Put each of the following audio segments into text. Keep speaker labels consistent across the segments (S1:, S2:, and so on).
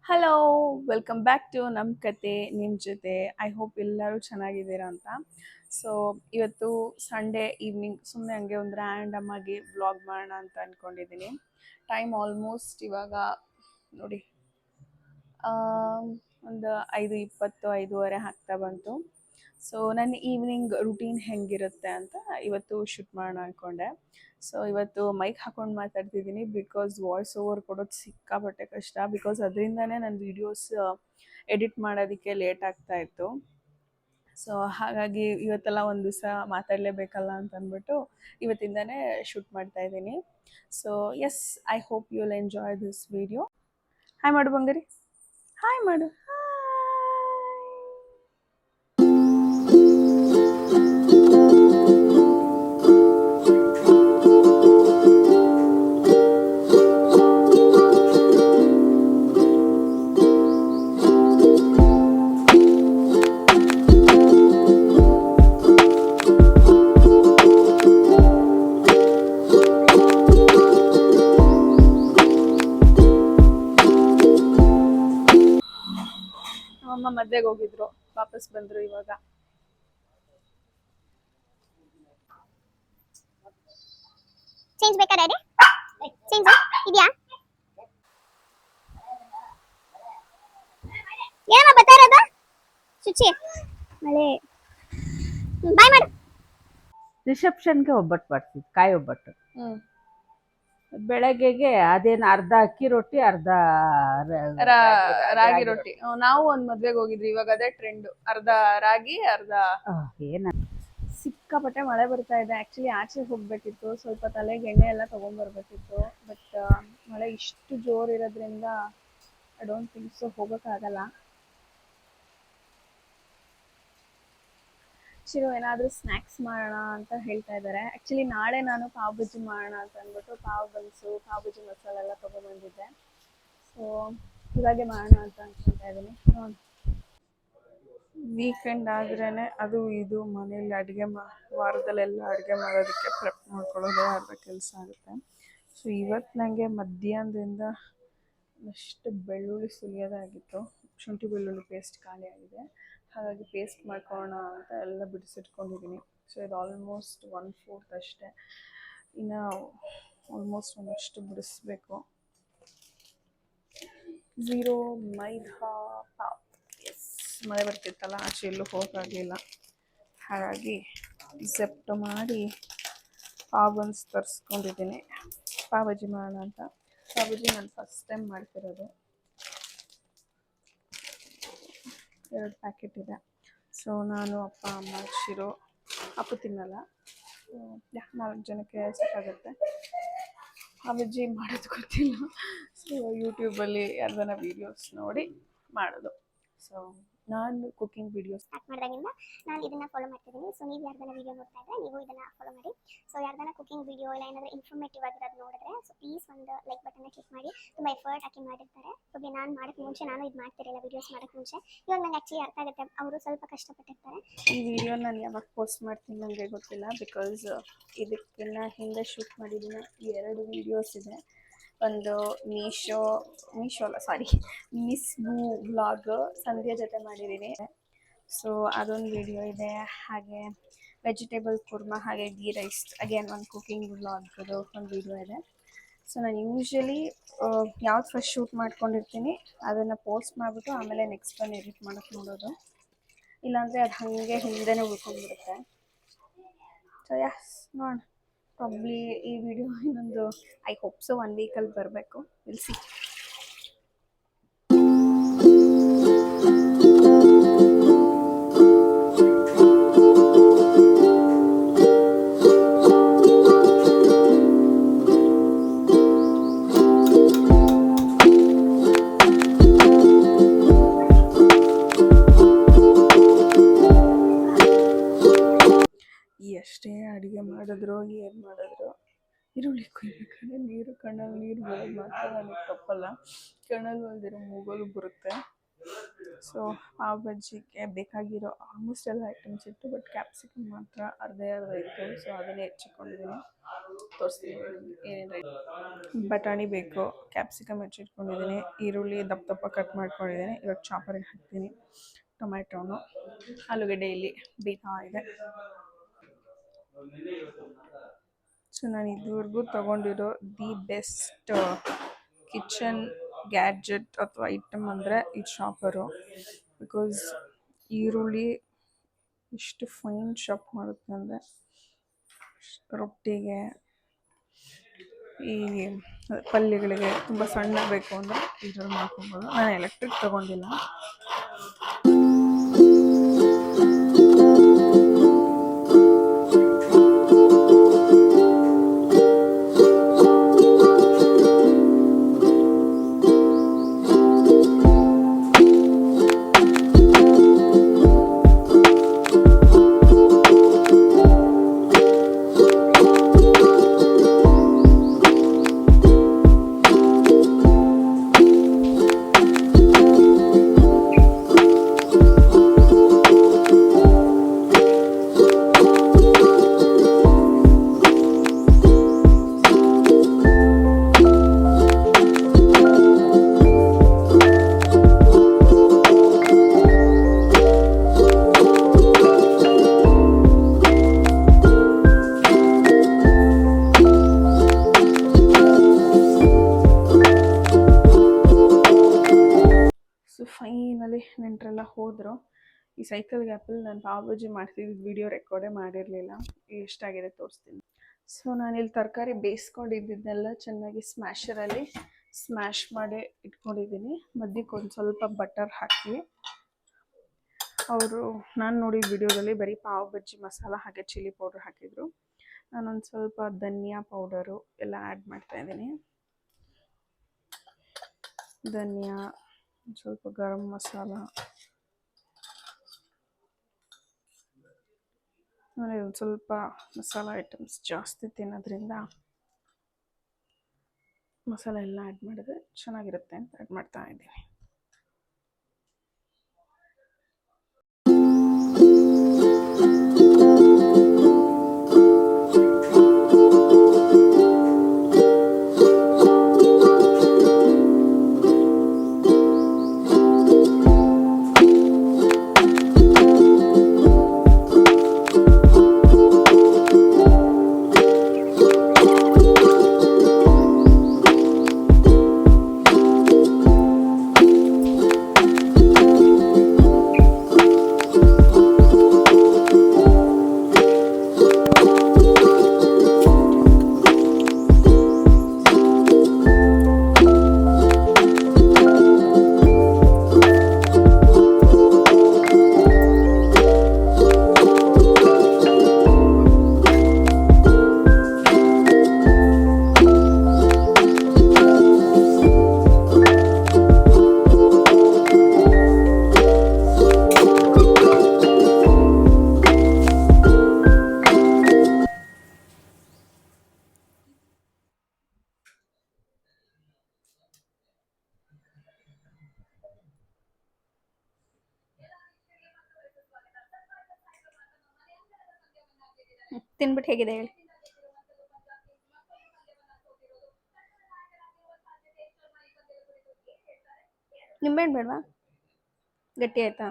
S1: Hello, welcome back to ನಮ್ಮ ಕತೆ ನಿಮ್ಮ ಜೊತೆ. ಐ ಹೋಪ್ ಎಲ್ಲರೂ ಚೆನ್ನಾಗಿದ್ದೀರಾ ಅಂತ. ಸೊ ಇವತ್ತು ಸಂಡೇ ಈವ್ನಿಂಗ್ ಸುಮ್ಮನೆ ಹಂಗೆ ಒಂದು ರ್ಯಾಂಡಮ್ ಆಗಿ ವ್ಲಾಗ್ ಮಾಡೋಣ ಅಂತ ಅಂದ್ಕೊಂಡಿದ್ದೀನಿ. ಟೈಮ್ ಆಲ್ಮೋಸ್ಟ್ ಇವಾಗ ನೋಡಿ ಒಂದು 5:20 5:30 ಆಗ್ತಾ ಬಂತು. ಸೊ ನನ್ನ ಈವ್ನಿಂಗ್ ರುಟೀನ್ ಹೆಂಗಿರುತ್ತೆ ಅಂತ ಇವತ್ತು ಶೂಟ್ ಮಾಡೋಣ ಅಂದ್ಕೊಂಡೆ. ಸೊ ಇವತ್ತು ಮೈಕ್ ಹಾಕೊಂಡು ಮಾತಾಡ್ತಿದ್ದೀನಿ ಬಿಕಾಸ್ ವಾಯ್ಸ್ ಓವರ್ ಕೊಡೋದು ಸಿಕ್ಕಾಪಟ್ಟೆ ಕಷ್ಟ. ಬಿಕಾಸ್ ಅದರಿಂದನೇ ನನ್ನ ವೀಡಿಯೋಸ್ ಎಡಿಟ್ ಮಾಡೋದಕ್ಕೆ ಲೇಟ್ ಆಗ್ತಾ ಇತ್ತು. ಸೊ ಹಾಗಾಗಿ ಇವತ್ತೆಲ್ಲ ಒಂದು ದಿವಸ ಮಾತಾಡಲೇಬೇಕಲ್ಲ ಅಂತ ಅಂದ್ಬಿಟ್ಟು ಇವತ್ತಿಂದನೇ ಶೂಟ್ ಮಾಡ್ತಾ ಇದ್ದೀನಿ. So yes, I hope you will enjoy this video. Hi ಮಾಡು ಬಂಗಾರಿ, ಹಾಯ್ ಮಾಡು. ಅಮ್ಮ ಮದ್ವೆಗೆ ಹೋಗಿದ್ರು, ವಾಪಸ್ ಬಂದ್ರು ಇವಾಗ.
S2: ಚೇಂಜ್ ಬೇಕಾ ಡ್ಯಾಡಿ? ಚೇಂಜ್ ಇದೆಯಾ? ಏನಮ್ಮ ಬರ್ತಾ ಇರೋದು? ಶುಚಿ ಮಳೆ ಬಾಯ್ ಮಾಡು.
S3: ರಿಸೆಪ್ಷನ್ಗೆ ಒಬ್ಬಟ್ಟು ಮಾಡ್ತಿದ್ವಿ, ಕಾಯಿ ಒಬ್ಬಟ್ಟು. ಬೆಳಗ್ಗೆಗೆ ಅದೇನು ಅರ್ಧ ಅಕ್ಕಿ ರೊಟ್ಟಿ, ಅರ್ಧ
S1: ರಾಗಿ ರೊಟ್ಟಿ. ನಾವು ಒಂದ್ ಮದ್ವೆಗೆ ಹೋಗಿದ್ವಿ, ಇವಾಗ ಅದೇ ಟ್ರೆಂಡ್. ಅರ್ಧ ರಾಗಿ, ಅರ್ಧ
S3: ಏನ.
S1: ಸಿಕ್ಕಾಪಟ್ಟೆ ಮಳೆ ಬರ್ತಾ ಇದೆ. ಆಕ್ಚುಲಿ ಆಚೆ ಹೋಗ್ಬೇಕಿತ್ತು, ಸ್ವಲ್ಪ ತಲೆಗೆ ಎಣ್ಣೆ ಎಲ್ಲ ತಗೊಂಡ್ಬರ್ಬೇಕಿತ್ತು. ಬಟ್ ಮಳೆ ಇಷ್ಟು ಜೋರ್ ಇರೋದ್ರಿಂದ ಐ ಡೋಂಟ್ ಥಿಂಕ್ ಸೊ ಹೋಗೋಕ್ಕಾಗಲ್ಲ. ಚಿರು ಏನಾದರೂ ಸ್ನ್ಯಾಕ್ಸ್ ಮಾಡೋಣ ಅಂತ ಹೇಳ್ತಾ ಇದ್ದಾರೆ. ಆ್ಯಕ್ಚುಲಿ ನಾಳೆ ನಾನು ಪಾವ್ ಬಜ್ಜಿ ಮಾಡೋಣ ಅಂತ ಅಂದ್ಬಿಟ್ಟು ಪಾವ್ ಬನ್ಸು, ಪಾವ್ ಬಜ್ಜಿ ಮಸಾಲೆ ಎಲ್ಲ ತೊಗೊಂಡ್ಬಂದಿದ್ದೆ. ಸೊ ಇವಾಗೆ ಮಾಡೋಣ ಅಂತ ಅನ್ಕೊತಾ ಇದ್ದೀನಿ. ವೀಕೆಂಡ್ ಆದ್ರೇ ಅದು ಇದು ಮನೇಲಿ ಅಡುಗೆ ವಾರದಲ್ಲೆಲ್ಲ ಅಡುಗೆ ಮಾಡೋದಕ್ಕೆ ಪ್ರೆಪ್ ಮಾಡ್ಕೊಳ್ಳೋದೇ ಅರ್ಧ ಕೆಲಸ ಆಗುತ್ತೆ. ಸೊ ಇವತ್ತು ನನಗೆ ಮಧ್ಯಾಹ್ನದಿಂದ ಅಷ್ಟು ಬೆಳ್ಳುಳ್ಳಿ ಸುಲಿಯೋದಾಗಿತ್ತು. ಶುಂಠಿ ಬೆಳ್ಳುಳ್ಳಿ ಪೇಸ್ಟ್ ಖಾಲಿ ಆಗಿದೆ, ಹಾಗಾಗಿ ಪೇಸ್ಟ್ ಮಾಡ್ಕೊಳ್ಳೋಣ ಅಂತ ಎಲ್ಲ ಬಿಡಿಸಿಟ್ಕೊಂಡಿದ್ದೀನಿ. ಸೊ ಇದು ಆಲ್ಮೋಸ್ಟ್ 1/4 ಅಷ್ಟೇ, ಇನ್ನು ಆಲ್ಮೋಸ್ಟ್ ಒಂದಷ್ಟು ಬಿಡಿಸ್ಬೇಕು. 0 ಮೈದಾ ಪಾವ್. ಎಸ್, ಮಳೆ ಬರ್ತಿತ್ತಲ್ಲ, ಆಚೆ ಎಲ್ಲೂ ಹೋಗೋಕ್ಕಾಗಲಿಲ್ಲ. ಹಾಗಾಗಿ ಜೆಪ್ಟೊ ಮಾಡಿ ಪಾವ್ ಬನ್ಸ್ ತರಿಸ್ಕೊಂಡಿದ್ದೀನಿ. ಪಾವ್ ಬಜ್ಜಿ ಮಾಡೋಣ ಅಂತ. ಪಾವ್ ಬಜ್ಜಿ ನಾನು ಫಸ್ಟ್ ಟೈಮ್ ಮಾಡ್ತಿರೋದು. 2 ಪ್ಯಾಕೆಟ್ ಇದೆ. ಸೊ ನಾನು, ಅಪ್ಪ, ಅಮ್ಮ, ಶಿರೋ. ಅಪ್ಪು ತಿನ್ನಲ್ಲ. 4 ಜನಕ್ಕೆ ಸಾಕಾಗುತ್ತೆ. ಆ ಬಜ್ಜಿ ಮಾಡೋದು ಗೊತ್ತಿಲ್ಲ. ಸೊ ಯೂಟ್ಯೂಬಲ್ಲಿ ಯಾರ್ದಾನ ವೀಡಿಯೋಸ್ ನೋಡಿ ಮಾಡೋದು. ಸೊ ನಾನು ಕುಕಿಂಗ್ ವೀಡಿಯೋಸ್
S2: ಸ್ಟಾರ್ಟ್ ಮಾಡಿದಾಗಿಂದ ನಾನು ಇದನ್ನ ಫಾಲೋ ಮಾಡ್ತಿದ್ದೀನಿ. ಸೊ ನೀವು ಯಾರ್ದಾನ ವಿಡಿಯೋ ನೋಡ್ತಾ ಇದ್ರೆ ನೀವು ಇದನ್ನ ಫಾಲೋ ಮಾಡಿ. ಸೊ ಯಾರ್ದಾನ ಕುಕಿಂಗ್ ವಿಡಿಯೋ ಇಲ್ಲ ಏನಾದರೂ ಇನ್ಫಾರ್ಮೇಟಿವ್ ಆಗಿರೋದು ನೋಡಿದ್ರೆ ಸೊ ಪ್ಲೀಸ್ ಒಂದು ಲೈಕ್ ಬಟನ್ನ ಕ್ಲಿಕ್ ಮಾಡಿ. ತುಂಬ ಎಫರ್ಟ್ ಹಾಕಿ ಮಾಡಿರ್ತಾರೆ. ಸೊ ನಾನು ಮಾಡೋಕ್ಕೆ ಮುಂಚೆ ನಾನು ಇದು ಮಾಡ್ತಿರಲಿಲ್ಲ, ವೀಡಿಯೋಸ್ ಮಾಡೋಕ್ಕೆ ಮುಂಚೆ. ಇವಾಗ ನಂಗೆ ಆ್ಯಕ್ಚುಲಿ ಅರ್ಥ ಆಗುತ್ತೆ, ಅವರು ಸ್ವಲ್ಪ ಕಷ್ಟಪಟ್ಟಿರ್ತಾರೆ.
S1: ಈ ವಿಡಿಯೋ ನಾನು ಯಾವಾಗ ಪೋಸ್ಟ್ ಮಾಡ್ತೀನಿ ನನಗೆ ಗೊತ್ತಿಲ್ಲ. ಬಿಕಾಸ್ ಇದಕ್ಕಿನ್ನ ಹಿಂದೆ ಶೂಟ್ ಮಾಡಿದ್ದೀನಿ 2 ವೀಡಿಯೋಸ್ ಇದೆ. ಒಂದು ಮೀಶೋ ಅಲ್ಲ, ಸಾರಿ, ಮಿಸ್ ಬೂ ವ್ಲಾಗ್ ಸಂಧ್ಯಾ ಜೊತೆ ಮಾಡಿದ್ದೀನಿ. ಸೊ ಅದೊಂದು ವಿಡಿಯೋ ಇದೆ. ಹಾಗೆ ವೆಜಿಟೇಬಲ್ ಕುರ್ಮಾ, ಹಾಗೆ ಗೀ ರೈಸ್, ಅಗೇನ್ ಒಂದು ಕುಕಿಂಗ್ ವ್ಲಾಗ್ದು ಒಂದು ವಿಡಿಯೋ ಇದೆ. ಸೊ ನಾನು ಯೂಶ್ವಲಿ ಯಾವ್ದು ಫಸ್ಟ್ ಶೂಟ್ ಮಾಡ್ಕೊಂಡಿರ್ತೀನಿ ಅದನ್ನು ಪೋಸ್ಟ್ ಮಾಡಿಬಿಟ್ಟು ಆಮೇಲೆ ನೆಕ್ಸ್ಟ್ ಒಂದು ಎಡಿಟ್ ಮಾಡೋಕ್ಕೆ ನೋಡೋದು. ಇಲ್ಲಾಂದರೆ ಅದು ಹಾಗೆ ಹಿಂದೆನೇ ಉಳ್ಕೊಂಡ್ಬಿಡುತ್ತೆ. ಸೊ ಯಸ್, ನೋಡೋಣ. ಪ್ರಾಬ್ಲಿ ಈ ವಿಡಿಯೋ ಇನ್ನೊಂದು ಐ ಹೋಪ್ ಸೊ 1 ವೀಕಲ್ಲಿ ಬರಬೇಕು. Will see. ಎಷ್ಟೇ ಅಡುಗೆ ಮಾಡಿದ್ರು ಏನು ಮಾಡಿದ್ರು ಈರುಳ್ಳಿ ಕುಯ್ಬೇಕಾದ್ರೆ ನೀರು ಕಣ್ಣಲ್ಲಿ ನೀರು ಬರೋದು ಮಾತ್ರ ನನಗೆ ತಪ್ಪಲ್ಲ. ಕಣ್ಣಲ್ಲಿ ಬಂದಿರೋ ಮೂಗಲು ಬರುತ್ತೆ. ಸೊ ಪಾವ್ ಬಜ್ಜಿಗೆ ಬೇಕಾಗಿರೋ ಆಲ್ಮೋಸ್ಟ್ ಎಲ್ಲ ಐಟಮ್ಸ್ ಇತ್ತು, ಬಟ್ ಕ್ಯಾಪ್ಸಿಕಮ್ ಮಾತ್ರ ಅರ್ಧ ಇತ್ತು. ಸೊ ಅದನ್ನೇ ಹೆಚ್ಚಿಟ್ಕೊಂಡಿದ್ದೀನಿ. ತೋರಿಸ್ತೀನಿ ಏನೇನು. ಬಟಾಣಿ ಬೇಕು, ಕ್ಯಾಪ್ಸಿಕಮ್ ಹೆಚ್ಚಿಟ್ಕೊಂಡಿದ್ದೀನಿ, ಈರುಳ್ಳಿ ದಪ್ಪ ದಪ್ಪ ಕಟ್ ಮಾಡ್ಕೊಂಡಿದ್ದೀನಿ, ಇವಾಗ ಚಾಪರಿಗೆ ಹಾಕ್ತೀನಿ. ಟೊಮ್ಯಾಟೋನು, ಆಲೂಗಡ್ಡೆ ಇಲ್ಲಿ ಬೇಯ್ತಾ ಇದೆ. ಸೊ ನಾನು ಇದುವರೆಗೂ ತೊಗೊಂಡಿರೋ ದಿ ಬೆಸ್ಟ್ ಕಿಚನ್ ಗ್ಯಾಡ್ಜೆಟ್ ಅಥವಾ ಐಟಮ್ ಅಂದರೆ ಈ ಚಾಪರು. ಬಿಕಾಸ್ ಈರುಳ್ಳಿ ಇಷ್ಟು ಫೈನ್ ಶಾಪ್ ಮಾಡುತ್ತೆ ಅಂದರೆ ರೊಟ್ಟಿಗೆ, ಈ ಪಲ್ಯಗಳಿಗೆ ತುಂಬ ಸಣ್ಣ ಬೇಕು ಅಂದರೆ ಇದ್ರಲ್ಲಿ ಮಾಡ್ಕೊಬೋದು. ನಾನು ಎಲೆಕ್ಟ್ರಿಕ್ ತೊಗೊಂಡಿಲ್ಲ. ಫೈನಲಿ ನೆಂಟರೆಲ್ಲ ಹೋದರು. ಈ ಸೈಕಲ್ ಗ್ಯಾಪಲ್ಲಿ ನಾನು ಪಾವ್ ಬಜ್ಜಿ ಮಾಡ್ತಿದ್ದ ವಿಡಿಯೋ ರೆಕಾರ್ಡೇ ಮಾಡಿರಲಿಲ್ಲ. ಎಷ್ಟಾಗಿದೆ ತೋರಿಸ್ತೀನಿ. ಸೊ ನಾನಿಲ್ಲಿ ತರಕಾರಿ ಬೇಯಿಸ್ಕೊಂಡಿದ್ದನ್ನೆಲ್ಲ ಚೆನ್ನಾಗಿ ಸ್ಮ್ಯಾಶರಲ್ಲಿ ಸ್ಮ್ಯಾಶ್ ಮಾಡಿ ಇಟ್ಕೊಂಡಿದ್ದೀನಿ. ಮಧ್ಯಕ್ಕೆ ಒಂದು ಸ್ವಲ್ಪ ಬಟರ್ ಹಾಕಿ, ನಾನು ನೋಡಿದ ವಿಡಿಯೋದಲ್ಲಿ ಬರೀ ಪಾವ್ ಬಜ್ಜಿ ಮಸಾಲ ಹಾಗೆ ಚಿಲ್ಲಿ ಪೌಡ್ರ್ ಹಾಕಿದರು. ನಾನೊಂದು ಸ್ವಲ್ಪ ಧನಿಯಾ ಪೌಡರು ಎಲ್ಲ ಆ್ಯಡ್ ಮಾಡ್ತಾಯಿದ್ದೀನಿ. ಧನಿಯಾ, ಸ್ವಲ್ಪ ಗರಂ ಮಸಾಲ, ಆಮೇಲೆ ಒಂದು ಸ್ವಲ್ಪ ಮಸಾಲ ಐಟಮ್ಸ್ ಜಾಸ್ತಿ ತಿನ್ನೋದ್ರಿಂದ ಮಸಾಲೆ ಎಲ್ಲ ಆ್ಯಡ್ ಮಾಡಿದ್ರೆ ಚೆನ್ನಾಗಿರುತ್ತೆ ಅಂತ ಆ್ಯಡ್ ಮಾಡ್ತಾ ಇದ್ದೀನಿ. ತಿನ್ಬಿಟ್ಟು ಹೇಗಿದೆ ಹೇಳಿ. ನಿಂಬೆಹಣ್ಣು ಬೇಡವಾ? ಗಟ್ಟಿ ಆಯ್ತಾ?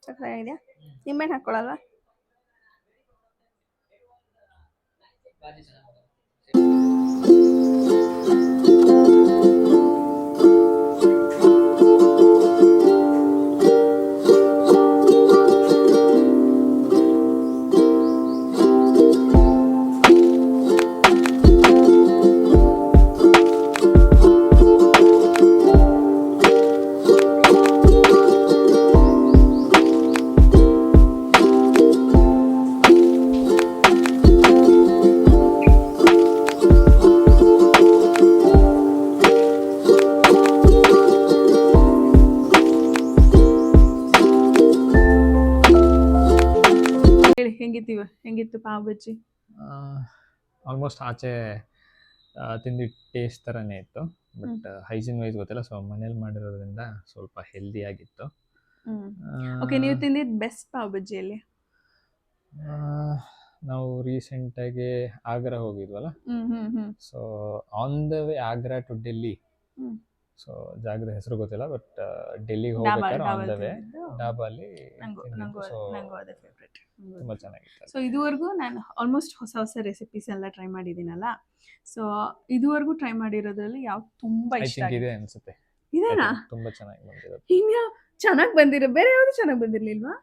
S1: ಸಕ್ಕರೆ ಇದೆಯಾ? ನಿಂಬೆಹಣ್ಣು ಹಾಕ್ಕೊಳ್ಳಲ್ವಾ? ಹೆಂಗಿತ್ತು ಪಾವ್ ಬಜ್ಜಿ?
S4: ಆಲ್ಮೋಸ್ಟ್ ಆಚೆ ತಿಂದು ಟೇಸ್ಟ್ ಥರನೇ ಇತ್ತು. ಬಟ್ ಹೈಜೀನ್ ವೈಸ್ ಗೊತ್ತಿಲ್ಲ. ಸೊ ಮನೇಲಿ ಮಾಡಿರೋದ್ರಿಂದ ಸ್ವಲ್ಪ ಹೆಲ್ದಿ ಆಗಿತ್ತು.
S1: ಓಕೆ, ನೀವು ತಿಂದಿದ್ದು ಬೆಸ್ಟ್ ಪಾವ್ ಬಜ್ಜಿಯಲ್ಲಿ?
S4: ನಾವು ರೀಸೆಂಟಾಗಿ ಆಗ್ರಾ ಹೋಗಿದ್ವಲ್ಲ, so on the way Agra to Delhi, so ಜಾಗದ ಹೆಸರು ಗೊತ್ತಿಲ್ಲ, ಬಟ್ ಡೆಲ್ಲಿಗೆ ಹೋಗ್ಬೇಕಾದ್ರೆ ಆನ್ ದ ವೇ ಡಾಬಾಲಿ ತುಂಬ ಚೆನ್ನಾಗಿತ್ತು.
S1: ಸೊ ಇದುವರೆಗೂ ನಾನು ಆಲ್ಮೋಸ್ಟ್ ಹೊಸ ಹೊಸ ರೆಸಿಪೀಸ್ ಎಲ್ಲ ಟ್ರೈ ಮಾಡಿದ್ದೀನಲ್ಲ, ಸೊ ಇದುವರೆಗೂ ಟ್ರೈ ಮಾಡಿರೋದ್ರಲ್ಲಿ ಯಾವ್ದು ತುಂಬ ಇಷ್ಟ ಆಗಿದೆ?
S4: ಇದೆ ಅನ್ಸುತ್ತೆ.
S1: ಇದೇನಾ?
S4: ತುಂಬಾ ಚೆನ್ನಾಗಿ ಬಂದಿರೋದು.
S1: ಇನ್ಯಾವ ಚೆನ್ನಾಗಿ ಬಂದಿರೋ? ಬೇರೆ ಯಾವುದು ಚೆನ್ನಾಗಿ ಬಂದಿರ್ಲಿಲ್ವಾ?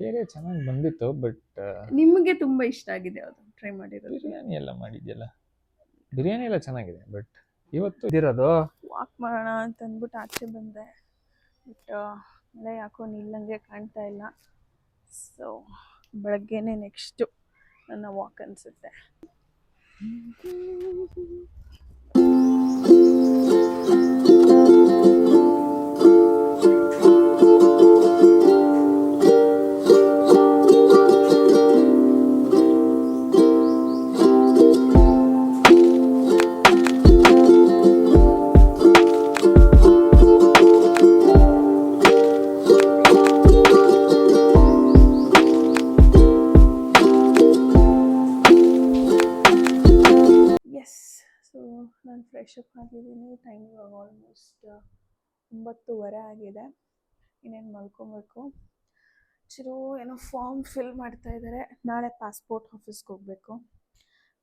S4: ಬೇರೆ ಚೆನ್ನಾಗಿ ಬಂದಿತ್ತು, ಬಟ್
S1: ನಿಮಗೆ ತುಂಬಾ ಇಷ್ಟ ಆಗಿದೆ ಯಾವುದು ಟ್ರೈ ಮಾಡಿರೋದು?
S4: ಬಿರಿಯಾನಿ ಎಲ್ಲ ಮಾಡಿದ್ಯಲ್ಲ, ಬಿರಿಯಾನಿ ಎಲ್ಲ ಚೆನ್ನಾಗಿದೆ. ಬಟ್ ಇವತ್ತು ಇದಿರೋದು
S1: ವಾಕ್ ಮಾಡೋಣ ಅಂತ ಅಂದ್ಬಿಟ್ಟು ಆಚೆ ಬಂದೆ, ಬಟ್ ಮಳೆ ಯಾಕೋ ನಿಲ್ಲಂಗೆ ಕಾಣ್ತಾ ಇಲ್ಲ. ಸೊ ಬೆಳಗ್ಗೆನೆ ನೆಕ್ಸ್ಟು ನನ್ನ ವಾಕ್ ಅನಿಸುತ್ತೆ. ನಾನು ಫ್ರೆಶ್ ಅಪ್ ಆಗಿದ್ದೀನಿ. ಟೈಮ್ ಇವಾಗ ಆಲ್ಮೋಸ್ಟ್ 9:30 ಆಗಿದೆ. ಇನ್ನೇನು ಮಲ್ಕೊಬೇಕು. ಚಿರು ಏನೋ ಫಾರ್ಮ್ ಫಿಲ್ ಮಾಡ್ತಾ ಇದ್ದಾರೆ. ನಾಳೆ ಪಾಸ್ಪೋರ್ಟ್ ಆಫೀಸ್ಗೆ ಹೋಗಬೇಕು.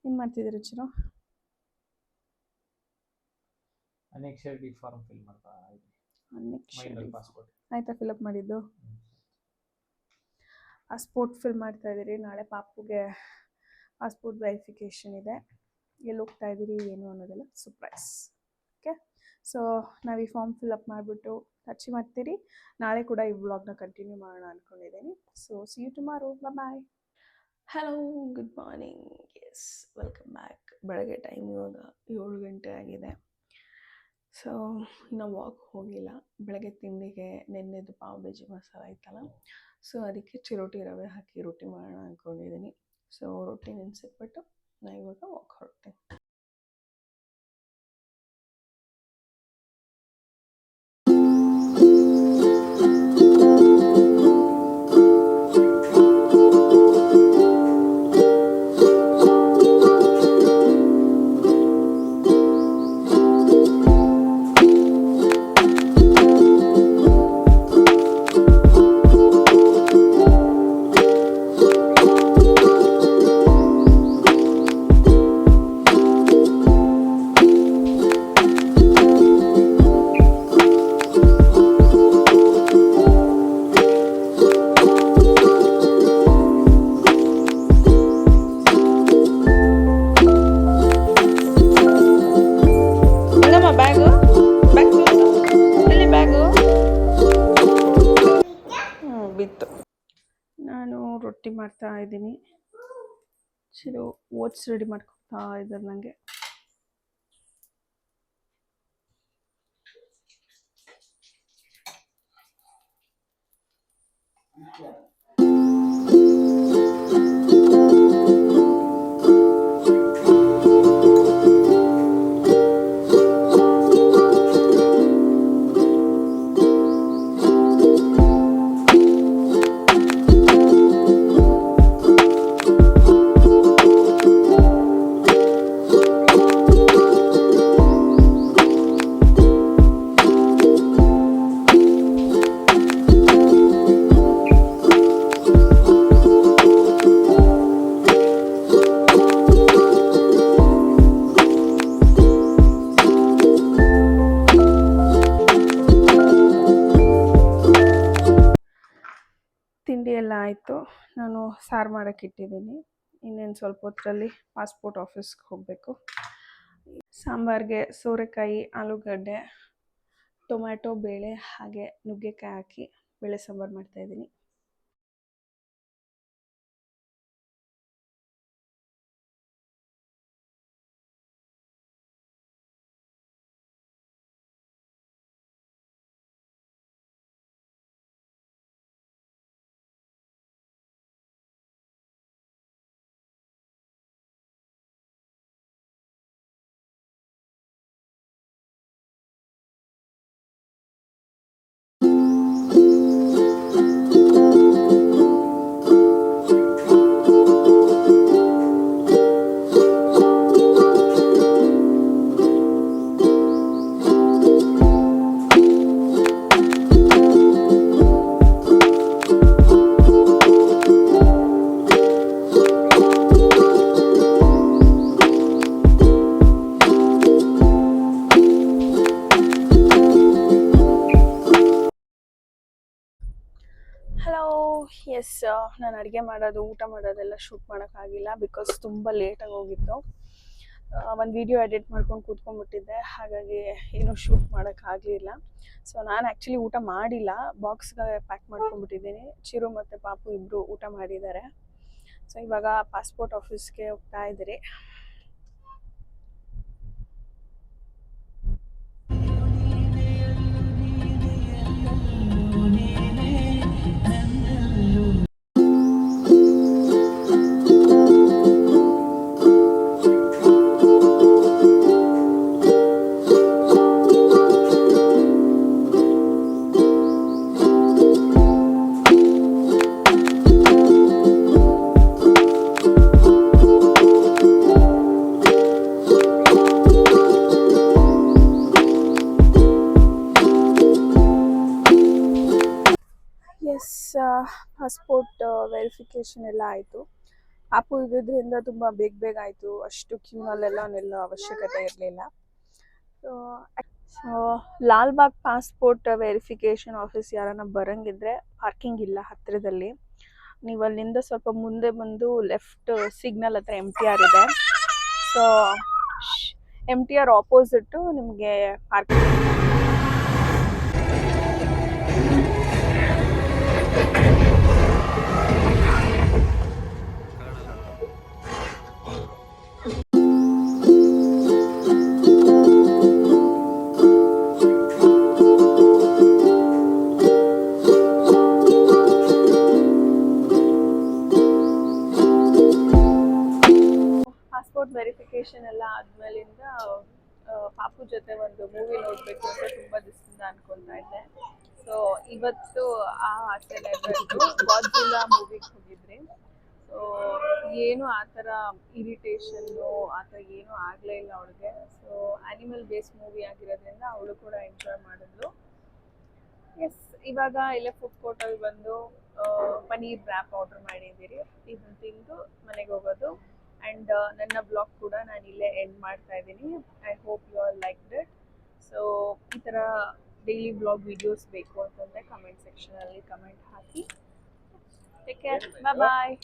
S1: ಏನು ಮಾಡ್ತಿದ್ದೀರಿ ಚಿರು?
S4: ಅನೆಕ್ಷರ್ಡಿ ಫಾರ್ಮ್ ಫಿಲ್ ಮಾಡ್ತಾ ಇದ್ದೀನಿ. ಪಾಸ್ಪೋರ್ಟ್
S1: ಆಯ್ತಾ ಫಿಲಪ್ ಮಾಡಿದ್ದು? ಪಾಸ್ಪೋರ್ಟ್ ಫಿಲ್ ಮಾಡ್ತಾ ಇದ್ದೀರಿ. ನಾಳೆ ಪಾಪುಗೆ ಪಾಸ್ಪೋರ್ಟ್ ವೆರಿಫಿಕೇಷನ್ ಇದೆ. ಎಲ್ಲಿ ಹೋಗ್ತಾ ಇದ್ದೀರಿ ಏನು ಅನ್ನೋದೆಲ್ಲ ಸರ್ಪ್ರೈಸ್. ಓಕೆ, ಸೊ ನಾವು ಈ ಫಾರ್ಮ್ ಫಿಲಪ್ ಮಾಡಿಬಿಟ್ಟು ಟಚ್ ಮಾಡ್ತೀರಿ. ನಾಳೆ ಕೂಡ ಈ ವ್ಲಾಗ್ನ ಕಂಟಿನ್ಯೂ ಮಾಡೋಣ ಅಂದ್ಕೊಂಡಿದ್ದೀನಿ. So see you tomorrow. Bye. Hello, good morning. Yes, welcome back. ಬೆಳಗ್ಗೆ ಟೈಮ್ ಇವಾಗ 7 ಗಂಟೆ ಆಗಿದೆ. ಸೊ ಇನ್ನು ವಾಕ್ ಹೋಗಿಲ್ಲ. ಬೆಳಗ್ಗೆ ತಿಂಡಿಗೆ ನೆನ್ನೆದು ಪಾವ್ ಬಜ್ಜಿ ಮಸಾಲ ಇತ್ತಲ್ಲ, ಸೊ ಅದಕ್ಕೆ ಚಿರೋಟಿ ರವೆ ಹಾಕಿ ರೊಟ್ಟಿ ಮಾಡೋಣ ಅಂದ್ಕೊಂಡಿದ್ದೀನಿ. ಸೊ ರೊಟ್ಟಿ ನೆನೆಸಿಟ್ಬಿಟ್ಟು ನಾನು ಇವಾಗ ವಾಕ್ ಹೊರಡ್ತೀನಿ. ಬಿತ್ತು. ನಾನು ರೊಟ್ಟಿ ಮಾಡ್ತಾ ಇದ್ದೀನಿ. ಚಿರು ಓಟ್ಸ್ ರೆಡಿ ಮಾಡ್ಕೊತಾ ಇದ್ದಾರೆ ನನಗೆ. ತಿಂಡಿ ಎಲ್ಲ ಆಯಿತು. ನಾನು ಸಾರು ಮಾಡೋಕ್ಕೆ ಇಟ್ಟಿದ್ದೀನಿ. ಇನ್ನೇನು ಸ್ವಲ್ಪ ಹೊತ್ತರಲ್ಲಿ ಪಾಸ್ಪೋರ್ಟ್ ಆಫೀಸ್ಗೆ ಹೋಗಬೇಕು. ಸಾಂಬಾರಿಗೆ ಸೋರೆಕಾಯಿ, ಆಲೂಗಡ್ಡೆ, ಟೊಮ್ಯಾಟೊ, ಬೇಳೆ ಹಾಗೆ ನುಗ್ಗೆಕಾಯಿ ಹಾಕಿ ಬೇಳೆ ಸಾಂಬಾರು ಮಾಡ್ತಾಯಿದ್ದೀನಿ. ಎಸ್, ನಾನು ಅಡುಗೆ ಮಾಡೋದು ಊಟ ಮಾಡೋದೆಲ್ಲ ಶೂಟ್ ಮಾಡೋಕ್ಕಾಗಿಲ್ಲ ಬಿಕಾಸ್ ತುಂಬ ಲೇಟಾಗಿ ಹೋಗಿತ್ತು. ಒಂದು ವಿಡಿಯೋ ಎಡಿಟ್ ಮಾಡ್ಕೊಂಡು ಕೂತ್ಕೊಂಡ್ಬಿಟ್ಟಿದ್ದೆ, ಹಾಗಾಗಿ ಏನೂ ಶೂಟ್ ಮಾಡೋಕ್ಕಾಗಲಿಲ್ಲ. ಸೊ ನಾನು ಆ್ಯಕ್ಚುಲಿ ಊಟ ಮಾಡಿಲ್ಲ, ಬಾಕ್ಸ್ಗೆ ಪ್ಯಾಕ್ ಮಾಡ್ಕೊಂಡ್ಬಿಟ್ಟಿದ್ದೀನಿ. ಚಿರು ಮತ್ತು ಪಾಪು ಇಬ್ಬರು ಊಟ ಮಾಡಿದ್ದಾರೆ. ಸೊ ಇವಾಗ ಪಾಸ್ಪೋರ್ಟ್ ಆಫೀಸ್ಗೆ ಹೋಗ್ತಾ ಇದ್ದೀರಿ. ಎಸ್, ಪಾಸ್ಪೋರ್ಟ್ ವೆರಿಫಿಕೇಷನ್ ಎಲ್ಲ ಆಯಿತು. ಪಾಪು ಇದ್ದಿದ್ದರಿಂದ ತುಂಬ ಬೇಗ ಆಯಿತು, ಅಷ್ಟು ಕ್ಯೂನಲ್ಲೆಲ್ಲ ನಿಲ್ಲೋ ಅವಶ್ಯಕತೆ ಇರಲಿಲ್ಲ. So Lalbagh passport verification office ಯಾರನ್ನ ಬರೋಂಗಿದ್ರೆ ಪಾರ್ಕಿಂಗ್ ಇಲ್ಲ ಹತ್ತಿರದಲ್ಲಿ. ನೀವು ಅಲ್ಲಿಂದ ಸ್ವಲ್ಪ ಮುಂದೆ ಬಂದು ಲೆಫ್ಟ್ ಸಿಗ್ನಲ್ ಹತ್ರ MTR ಇದೆ. ಸೊ MTR ಆಪೋಸಿಟ್ಟು ನಿಮಗೆ ಪಾರ್ಕಿಂಗ್. ಪಾಸ್ಪೋರ್ಟ್ ವೆರಿಫಿಕೇಷನ್ ಎಲ್ಲ ಆದಮೇಲಿಂದ ಪಾಪು ಜೊತೆ ಒಂದು ಮೂವಿ ನೋಡಬೇಕು ಅಂತ ತುಂಬ ದಿವಸದಿಂದ ಅನ್ಕೊತಾ ಇದ್ದೆ. ಸೊ ಇವತ್ತು ಆ ಆಸೆ ನೆರವೇರಿತು. ಗಾಡ್ಜಿಲ್ಲಾ ಮೂವಿಗೆ ಹೋಗಿದ್ರಿ. ಸೊ ಏನು ಆ ಥರ ಇರಿಟೇಷನ್ನು ಆ ಥರ ಏನೂ ಆಗಲೇ ಇಲ್ಲ ಅವಳಿಗೆ. ಸೊ ಆ್ಯನಿಮಲ್ ಬೇಸ್ಡ್ ಮೂವಿ ಆಗಿರೋದ್ರಿಂದ ಅವಳು ಕೂಡ ಎಂಜಾಯ್ ಮಾಡಿದ್ಲು. ಎಸ್, ಇವಾಗ ಇಲ್ಲೇ ಫುಡ್ ಕೋರ್ಟಲ್ಲಿ ಬಂದು ಪನೀರ್ ರ್ಯಾಪ್ ಆರ್ಡರ್ ಮಾಡಿದ್ದೀರಿ. ಇದನ್ನು ತಿಂದು ಮನೆಗೆ ಹೋಗೋದು. ಆ್ಯಂಡ್ ನನ್ನ ಬ್ಲಾಗ್ ಕೂಡ ನಾನು ಇಲ್ಲೇ ಎಂಡ್ ಮಾಡ್ತಾ ಇದ್ದೀನಿ. I hope you all like it. So ಈ ಥರ ಡೈಲಿ ಬ್ಲಾಗ್ ವೀಡಿಯೋಸ್ ಬೇಕು ಅಂತಂದರೆ ಕಮೆಂಟ್ ಸೆಕ್ಷನಲ್ಲಿ ಕಮೆಂಟ್ ಹಾಕಿ. ಟೇಕ್ ಕೇರ್, ಬಾಯ್.